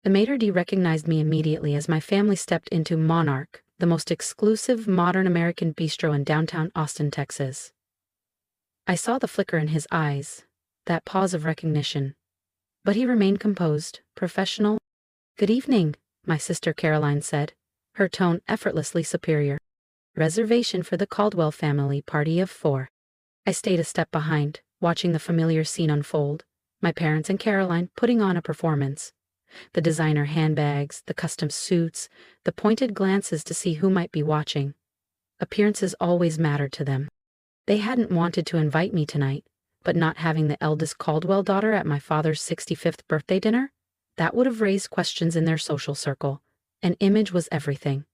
The maitre d' recognized me immediately as my family stepped into Monarch, the most exclusive modern American bistro in downtown Austin, Texas. I saw the flicker in his eyes, that pause of recognition. But he remained composed, professional. "Good evening," my sister Caroline said, her tone effortlessly superior. "Reservation for the Caldwell family, party of 4. I stayed a step behind, watching the familiar scene unfold, my parents and Caroline putting on a performance. The designer handbags, the custom suits, the pointed glances to see who might be watching. Appearances always mattered to them. They hadn't wanted to invite me tonight, but not having the eldest Caldwell daughter at my father's 65th birthday dinner, that would have raised questions in their social circle, and image was everything.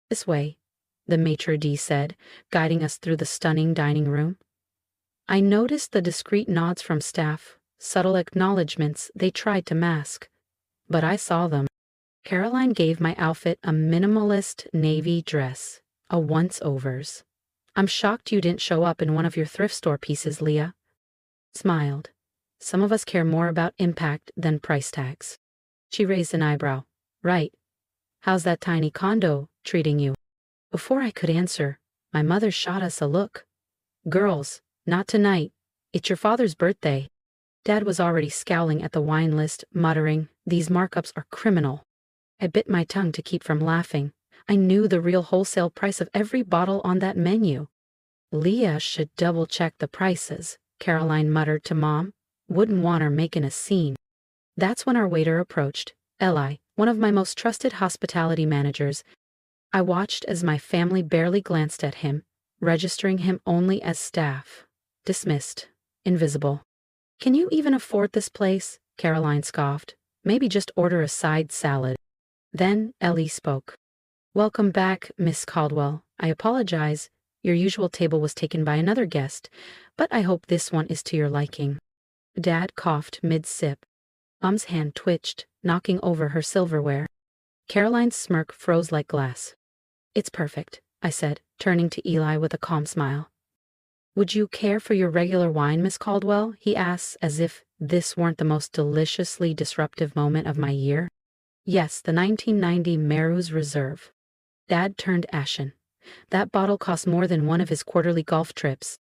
"This way," the maitre d' said, guiding us through the stunning dining room. I noticed the discreet nods from staff, subtle acknowledgments they tried to mask. But I saw them. Caroline gave my outfit a minimalist navy dress, a once-overs. "I'm shocked you didn't show up in one of your thrift store pieces, Leah." Smiled. "Some of us care more about impact than price tags." She raised an eyebrow. "Right. How's that tiny condo treating you?" Before I could answer, my mother shot us a look. "Girls, not tonight. It's your father's birthday." Dad was already scowling at the wine list, muttering, "These markups are criminal." I bit my tongue to keep from laughing. I knew the real wholesale price of every bottle on that menu. "Leah should double-check the prices," Caroline muttered to Mom. "Wouldn't want her making a scene." That's when our waiter approached, Eli, one of my most trusted hospitality managers. I watched as my family barely glanced at him, registering him only as staff. Dismissed. Invisible. "Can you even afford this place?" Caroline scoffed. "Maybe just order a side salad." Then Ellie spoke. "Welcome back, Miss Caldwell. I apologize. Your usual table was taken by another guest, but I hope this one is to your liking." Dad coughed mid-sip. Mom's hand twitched, knocking over her silverware. Caroline's smirk froze like glass. "It's perfect," I said, turning to Eli with a calm smile. "Would you care for your regular wine, Miss Caldwell?" he asked, as if this weren't the most deliciously disruptive moment of my year. "Yes, the 1990 Meru's Reserve." Dad turned ashen. That bottle cost more than one of his quarterly golf trips.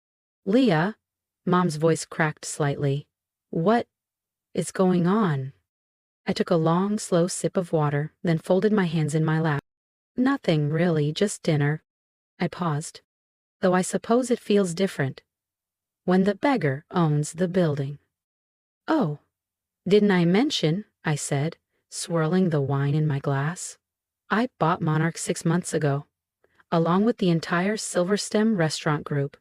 "Leah," Mom's voice cracked slightly. "What is going on?" I took a long, slow sip of water, then folded my hands in my lap. "Nothing, really, just dinner." I paused. "Though I suppose it feels different when the beggar owns the building." "Oh, didn't I mention," I said, swirling the wine in my glass. "I bought Monarch 6 months ago, along with the entire Silverstem restaurant group."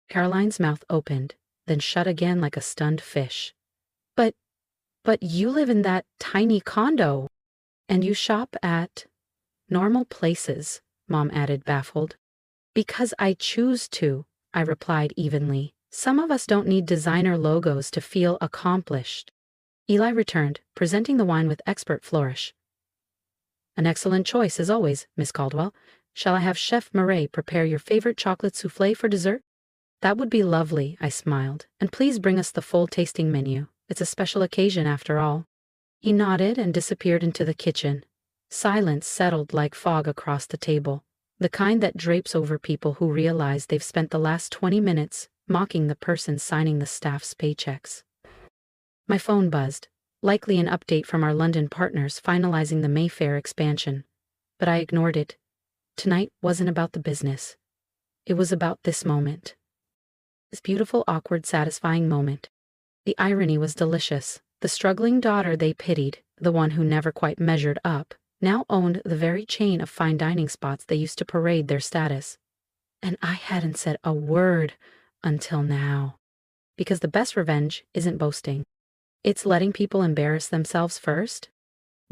Caroline's mouth opened, then shut again like a stunned fish. But you live in that tiny condo, and you shop at normal places," Mom added, baffled. "Because I choose to," I replied evenly. "Some of us don't need designer logos to feel accomplished." Eli returned, presenting the wine with expert flourish. "An excellent choice, as always, Miss Caldwell. Shall I have Chef Murray prepare your favorite chocolate souffle for dessert?" "That would be lovely," I smiled. "And please bring us the full tasting menu. It's a special occasion after all." He nodded and disappeared into the kitchen. Silence settled like fog across the table, the kind that drapes over people who realize they've spent the last 20 minutes mocking the person signing the staff's paychecks. My phone buzzed, likely an update from our London partners finalizing the Mayfair expansion. But I ignored it. Tonight wasn't about the business. It was about this moment. This beautiful, awkward, satisfying moment. The irony was delicious. The struggling daughter they pitied, the one who never quite measured up, now owned the very chain of fine dining spots they used to parade their status. And I hadn't said a word until now. Because the best revenge isn't boasting. It's letting people embarrass themselves first.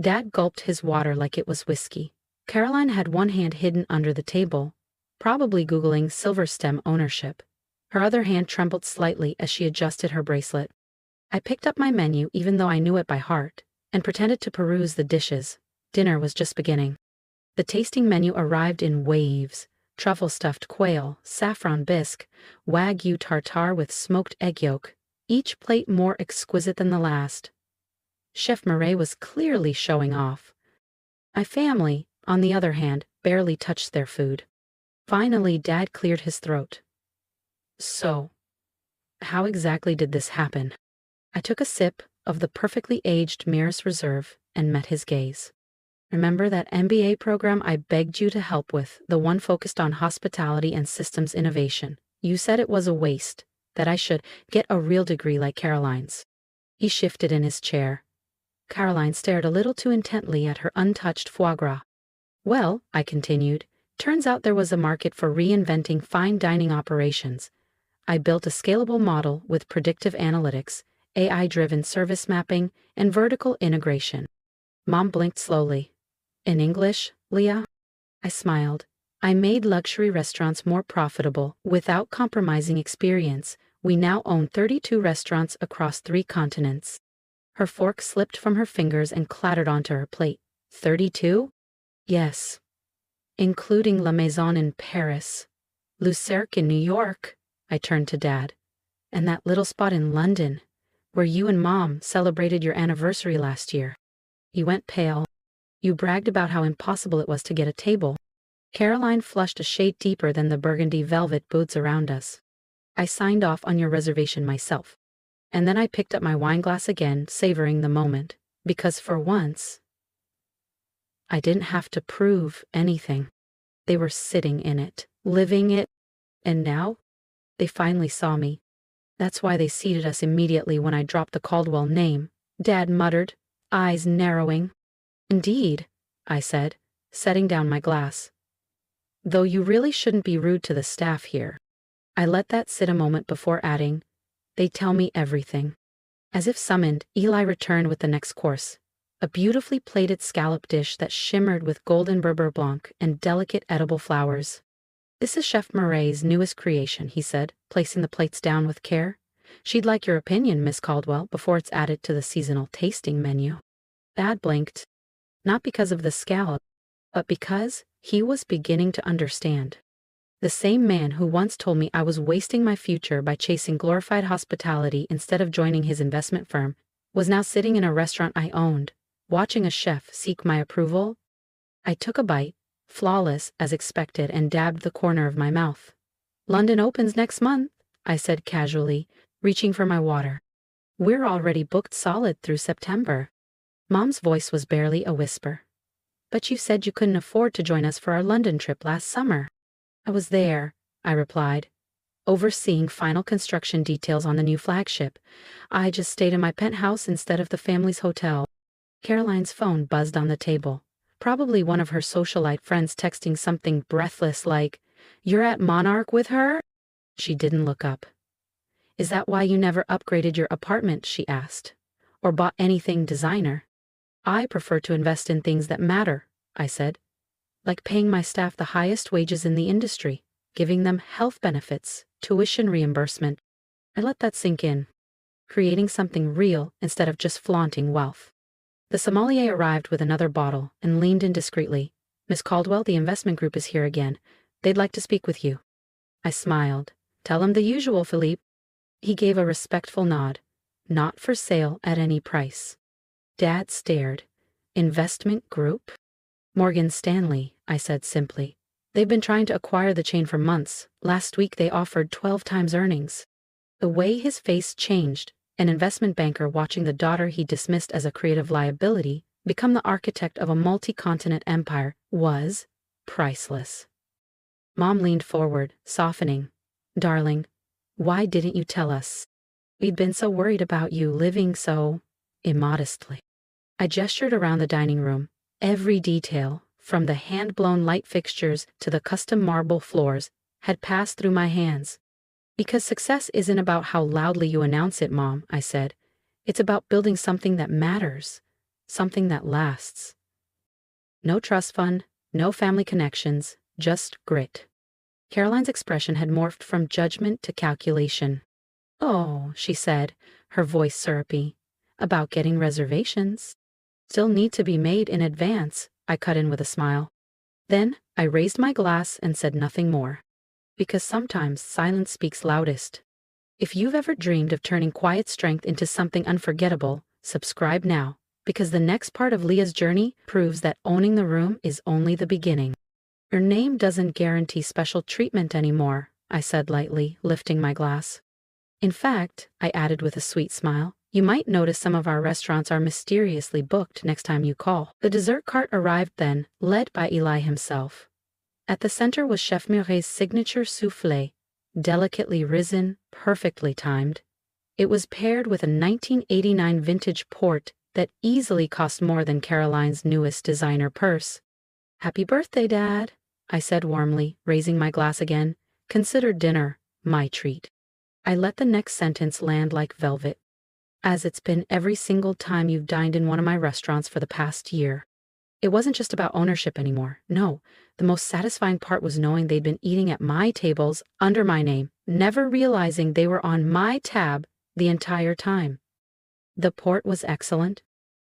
Dad gulped his water like it was whiskey. Caroline had one hand hidden under the table, probably Googling Silverstem ownership. Her other hand trembled slightly as she adjusted her bracelet. I picked up my menu even though I knew it by heart, and pretended to peruse the dishes. Dinner was just beginning. The tasting menu arrived in waves: truffle-stuffed quail, saffron bisque, wagyu tartare with smoked egg yolk, each plate more exquisite than the last. Chef Murray was clearly showing off. My family, on the other hand, barely touched their food. Finally, Dad cleared his throat. So, how exactly did this happen? I took a sip of the perfectly aged Mirrors Reserve and met his gaze. Remember that MBA program I begged you to help with, the one focused on hospitality and systems innovation? You said it was a waste, that I should get a real degree like Caroline's. He shifted in his chair. Caroline stared a little too intently at her untouched foie gras. Well, I continued, turns out there was a market for reinventing fine dining operations. I built a scalable model with predictive analytics, AI-driven service mapping, and vertical integration. Mom blinked slowly. In English, Leah? I smiled. I made luxury restaurants more profitable without compromising experience. We now own 32 restaurants across 3 continents. Her fork slipped from her fingers and clattered onto her plate. 32? Yes. Including La Maison in Paris. Le Cercle in New York. I turned to Dad. And that little spot in London, where you and Mom celebrated your anniversary last year. He went pale. You bragged about how impossible it was to get a table. Caroline flushed a shade deeper than the burgundy velvet booths around us. I signed off on your reservation myself. And then I picked up my wine glass again, savoring the moment, because for once, I didn't have to prove anything. They were sitting in it, living it, and now, they finally saw me. That's why they seated us immediately when I dropped the Caldwell name, Dad muttered, eyes narrowing. Indeed, I said, setting down my glass. Though you really shouldn't be rude to the staff here. I let that sit a moment before adding, they tell me everything. As if summoned, Eli returned with the next course, a beautifully plated scallop dish that shimmered with golden beurre blanc and delicate edible flowers. This is Chef Murray's newest creation, he said, placing the plates down with care. She'd like your opinion, Miss Caldwell, before it's added to the seasonal tasting menu. Dad blinked. Not because of the scallop, but because he was beginning to understand. The same man who once told me I was wasting my future by chasing glorified hospitality instead of joining his investment firm was now sitting in a restaurant I owned, watching a chef seek my approval. I took a bite, flawless as expected, and dabbed the corner of my mouth. London opens next month, I said casually, reaching for my water. We're already booked solid through September. Mom's voice was barely a whisper. But you said you couldn't afford to join us for our London trip last summer. I was there, I replied, overseeing final construction details on the new flagship. I just stayed in my penthouse instead of the family's hotel. Caroline's phone buzzed on the table. Probably one of her socialite friends texting something breathless like, "You're at Monarch with her?" She didn't look up. Is that why you never upgraded your apartment, she asked, or bought anything designer? I prefer to invest in things that matter, I said, like paying my staff the highest wages in the industry, giving them health benefits, tuition reimbursement. I let that sink in, creating something real instead of just flaunting wealth. The sommelier arrived with another bottle and leaned in discreetly. Miss Caldwell, the investment group is here again. They'd like to speak with you. I smiled. Tell him the usual, Philippe. He gave a respectful nod. Not for sale at any price. Dad stared. Investment group? Morgan Stanley, I said simply. They've been trying to acquire the chain for months. Last week they offered 12 times earnings. The way his face changed, an investment banker watching the daughter he dismissed as a creative liability become the architect of a multi-continent empire, was priceless. Mom leaned forward, softening. Darling, why didn't you tell us? We'd been so worried about you living so immodestly. I gestured around the dining room. Every detail, from the hand-blown light fixtures to the custom marble floors, had passed through my hands. Because success isn't about how loudly you announce it, Mom, I said. It's about building something that matters, something that lasts. No trust fund, no family connections, just grit. Caroline's expression had morphed from judgment to calculation. Oh, she said, her voice syrupy. About getting reservations. Still need to be made in advance, I cut in with a smile. Then I raised my glass and said nothing more. Because sometimes silence speaks loudest. If you've ever dreamed of turning quiet strength into something unforgettable, subscribe now, because the next part of Leah's journey proves that owning the room is only the beginning. Your name doesn't guarantee special treatment anymore, I said lightly, lifting my glass. In fact, I added with a sweet smile, you might notice some of our restaurants are mysteriously booked next time you call. The dessert cart arrived then, led by Eli himself. At the center was Chef Murray's signature soufflé, delicately risen, perfectly timed. It was paired with a 1989 vintage port that easily cost more than Caroline's newest designer purse. "Happy birthday, Dad," I said warmly, raising my glass again. "Consider dinner my treat." I let the next sentence land like velvet. "As it's been every single time you've dined in one of my restaurants for the past year." It wasn't just about ownership anymore. No, the most satisfying part was knowing they'd been eating at my tables under my name, never realizing they were on my tab the entire time. The port was excellent,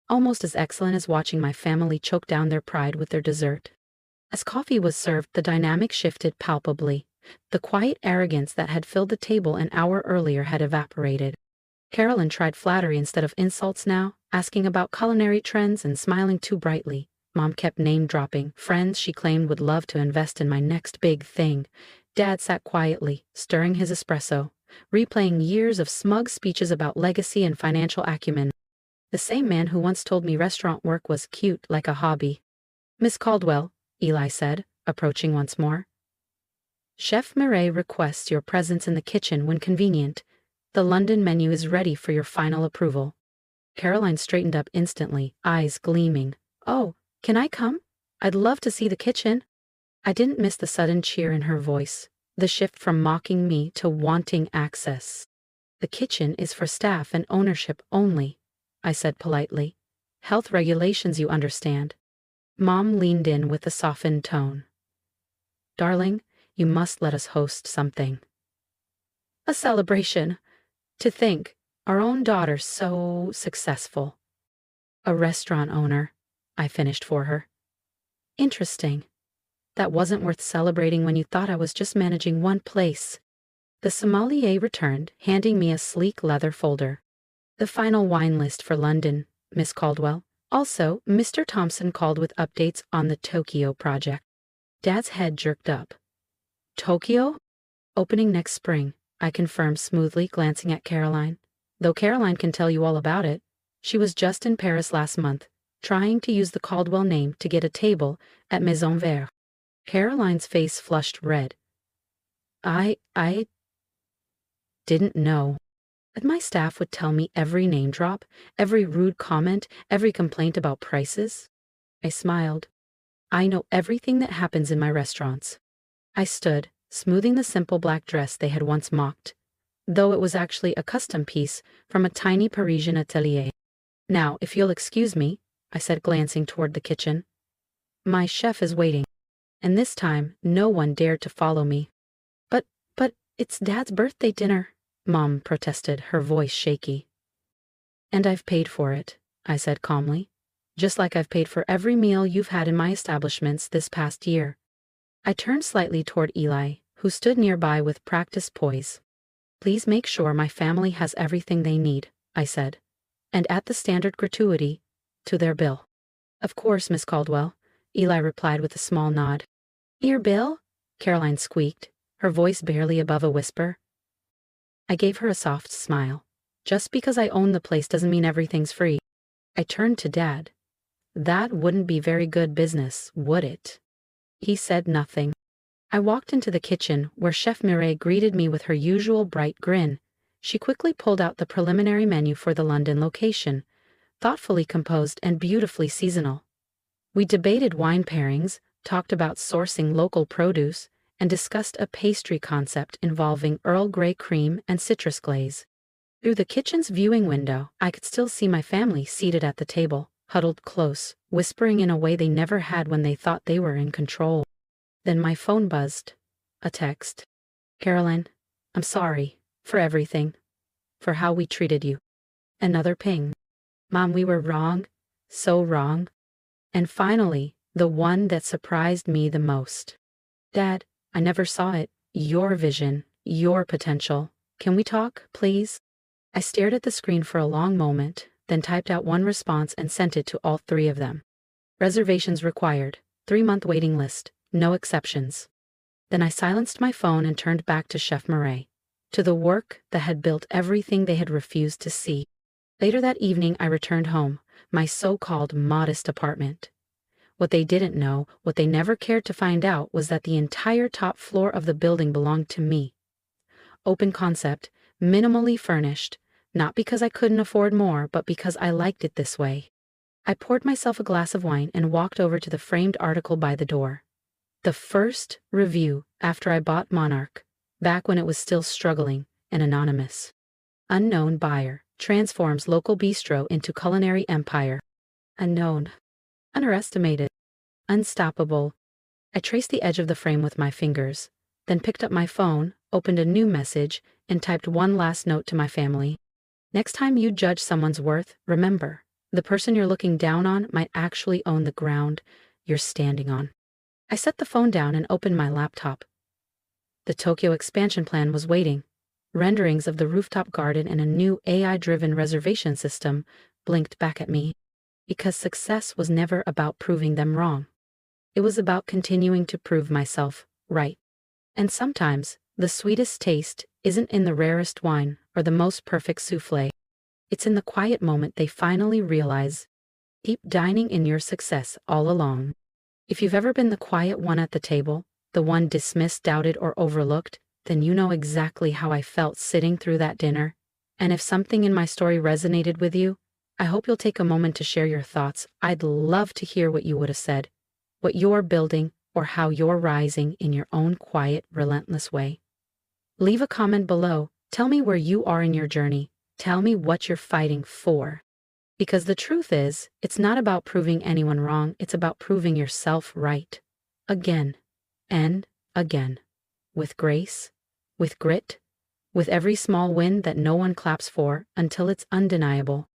almost as excellent as watching my family choke down their pride with their dessert. As coffee was served, the dynamic shifted palpably. The quiet arrogance that had filled the table an hour earlier had evaporated. Caroline tried flattery instead of insults now, asking about culinary trends and smiling too brightly. Mom kept name-dropping friends she claimed would love to invest in my next big thing. Dad sat quietly, stirring his espresso, replaying years of smug speeches about legacy and financial acumen. The same man who once told me restaurant work was cute like a hobby. "Miss Caldwell," Eli said, approaching once more. "Chef Murray requests your presence in the kitchen when convenient. The London menu is ready for your final approval." Caroline straightened up instantly, eyes gleaming. "Oh, can I come? I'd love to see the kitchen." I didn't miss the sudden cheer in her voice, the shift from mocking me to wanting access. "The kitchen is for staff and ownership only," I said politely. "Health regulations, you understand." Mom leaned in with a softened tone. "Darling, you must let us host something." "A celebration. To think, our own daughter so successful." "A restaurant owner," I finished for her. "Interesting. That wasn't worth celebrating when you thought I was just managing one place." The sommelier returned, handing me a sleek leather folder. "The final wine list for London, Miss Caldwell. Also, Mr. Thompson called with updates on the Tokyo project." Dad's head jerked up. "Tokyo? Opening next spring," I confirmed smoothly, glancing at Caroline. "Though Caroline can tell you all about it. She was just in Paris last month, trying to use the Caldwell name to get a table at Maison Verte." Caroline's face flushed red. I didn't know that my staff would tell me every name drop, every rude comment, every complaint about prices. I smiled. "I know everything that happens in my restaurants." I stood, smoothing the simple black dress they had once mocked, though it was actually a custom piece from a tiny Parisian atelier. "Now, if you'll excuse me," I said, glancing toward the kitchen. "My chef is waiting." And this time, no one dared to follow me. But it's Dad's birthday dinner," Mom protested, her voice shaky. "And I've paid for it," I said calmly. "Just like I've paid for every meal you've had in my establishments this past year." I turned slightly toward Eli, who stood nearby with practiced poise. "Please make sure my family has everything they need," I said, "and add the standard gratuity to their bill." "Of course, Miss Caldwell," Eli replied with a small nod. "Your bill?" Caroline squeaked, her voice barely above a whisper. I gave her a soft smile. "Just because I own the place doesn't mean everything's free." I turned to Dad. "That wouldn't be very good business, would it?" He said nothing. I walked into the kitchen, where Chef Murray greeted me with her usual bright grin. She quickly pulled out the preliminary menu for the London location, thoughtfully composed and beautifully seasonal. We debated wine pairings, talked about sourcing local produce, and discussed a pastry concept involving Earl Grey cream and citrus glaze. Through the kitchen's viewing window, I could still see my family seated at the table, huddled close, whispering in a way they never had when they thought they were in control. Then my phone buzzed. A text. "Caroline, I'm sorry for everything, for how we treated you." Another ping. "Mom, we were wrong, so wrong." And finally, the one that surprised me the most. "Dad, I never saw it. Your vision, your potential. Can we talk, please?" I stared at the screen for a long moment, then typed out one response and sent it to all three of them. Reservations required, 3-month waiting list, no exceptions. Then I silenced my phone and turned back to Chef Murray, to the work that had built everything they had refused to see. Later that evening I returned home, my so-called modest apartment. What they didn't know, what they never cared to find out, was that the entire top floor of the building belonged to me. Open concept, minimally furnished, not because I couldn't afford more, but because I liked it this way. I poured myself a glass of wine and walked over to the framed article by the door. The first review after I bought Monarch, back when it was still struggling and anonymous. Unknown buyer transforms local bistro into culinary empire. Unknown. Underestimated. Unstoppable. I traced the edge of the frame with my fingers, then picked up my phone, opened a new message, and typed one last note to my family. Next time you judge someone's worth, remember, the person you're looking down on might actually own the ground you're standing on. I set the phone down and opened my laptop. The Tokyo expansion plan was waiting. Renderings of the rooftop garden and a new AI-driven reservation system blinked back at me. Because success was never about proving them wrong. It was about continuing to prove myself right. And sometimes, the sweetest taste isn't in the rarest wine or the most perfect souffle. It's in the quiet moment they finally realize. Keep dining in your success all along. If you've ever been the quiet one at the table, the one dismissed, doubted, or overlooked, then you know exactly how I felt sitting through that dinner. And if something in my story resonated with you, I hope you'll take a moment to share your thoughts. I'd love to hear what you would have said, what you're building, or how you're rising in your own quiet, relentless way. Leave a comment below. Tell me where you are in your journey. Tell me what you're fighting for. Because the truth is, it's not about proving anyone wrong, it's about proving yourself right. Again and again. With grace, with grit, with every small win that no one claps for until it's undeniable.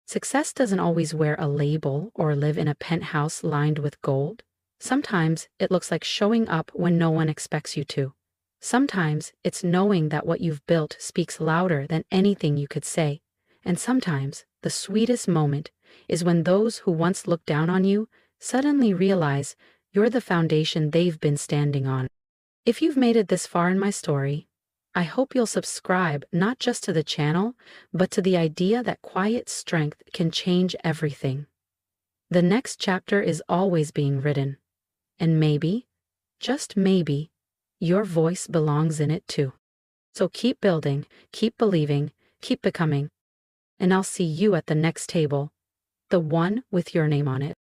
Success doesn't always wear a label or live in a penthouse lined with gold. Sometimes it looks like showing up when no one expects you to. Sometimes it's knowing that what you've built speaks louder than anything you could say. And sometimes the sweetest moment is when those who once looked down on you suddenly realize you're the foundation they've been standing on. If you've made it this far in my story, I hope you'll subscribe not just to the channel, but to the idea that quiet strength can change everything. The next chapter is always being written. And maybe, just maybe, your voice belongs in it too. So keep building, keep believing, keep becoming. And I'll see you at the next table, the one with your name on it.